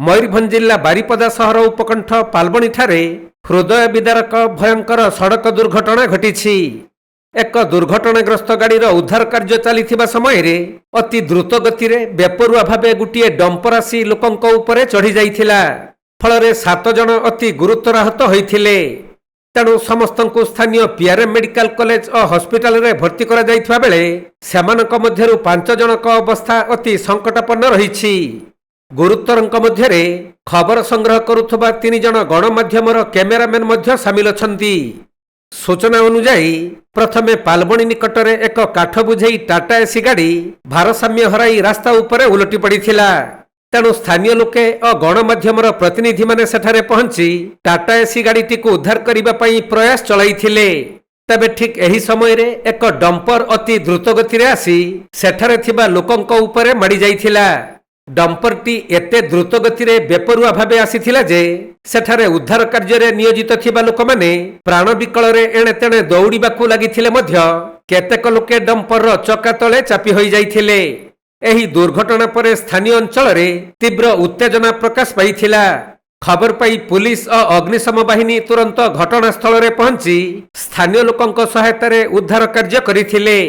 मयूरभंज जिला बारिपदा सहर उपकंठ पालबणी ठारे हृदय विदारक भयंकर सड़क दुर्घटना घटी। एक दुर्घटनाग्रस्त गाड़ीर उद्धार कार्य चली समय अति द्रुत गति में बेपरुआ भावे गोटे डंपर आसी लोकंक उपरे चढ़ी जाइथिला। फल 7 जन अति गुरुतर आहत होइथिले। तेणु समस्त स्थानीय पीआरएम मेडिकल कॉलेज और हॉस्पिटल रे भर्ती करा जाइथिबा बेले सेमानक मध्यरु 5 जनक अवस्था अति संकटापन्न रहिछि। गुरुतरंक मध्यरे खबर संग्रह करुथबा 3 जन गणमाध्यमर कैमेरामैन मध्य सामिल अछंती। सूचना अनुसार प्रथमे पालबणी निकटरे एक काठ बुझे टाटा एसी गाड़ी भारसाम्य हराई रास्ता उपरे उलटी पड़िथिला। तेणु स्थानीय लोके और गणमाध्यमर प्रतिनिधि माने सेठारे पहुंची टाटा एसी गाड़ीटी को उद्धार करने पई प्रयास चलाइथिले। तबे ठीक एही समय रे एक डंपर अति द्रुत गति रे आसी सेठारे थिबा लोकंक उपरे माड़ी जाइथिला। डंपरटी एते द्रुत गति रे बेपरुआ भावे आसीथिला जे सेठारे उद्धार कार्य रे नियोजित थिबा लोक माने प्राण विकल रे एणे तेणे दौड़ीबाकू लागिथिले मध्य केतेक लोके डंपर रो चक्का तळे चापी होई जाइथिले। एही दुर्घटना परे स्थानीय अंचल रे तीव्र उत्तेजना प्रकाश पाइथिला। खबर पाई पुलिस और अग्निशम बाहिनी तुरंत घटनास्थल रे पहुंची स्थानीय लोकंक सहायता रे उद्धार कार्य करिथिले।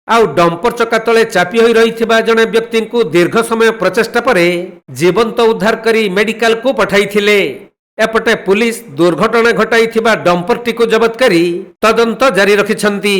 आउ डंपर चक्का तले चापी होई रहिथिबा जने व्यक्ति को दीर्घ समय प्रचेष्टा परे जीवंत उद्धार करी मेडिकल को पठाइथिले। एपटे पुलिस दुर्घटना घटाइथिबा डंपरटी को जबत करी तदंत जारी रखिछंती।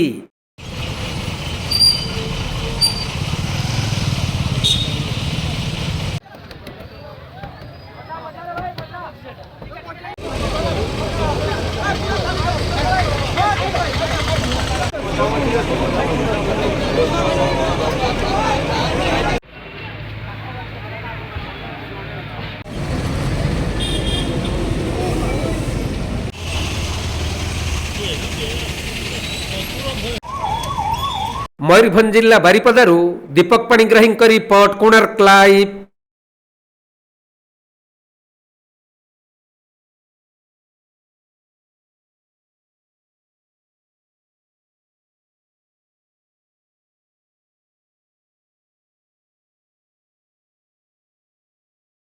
मयूरभंज जिला बारिपदारू दीपक पाणिग्राही रिपोर्ट कोणार्क लाइव।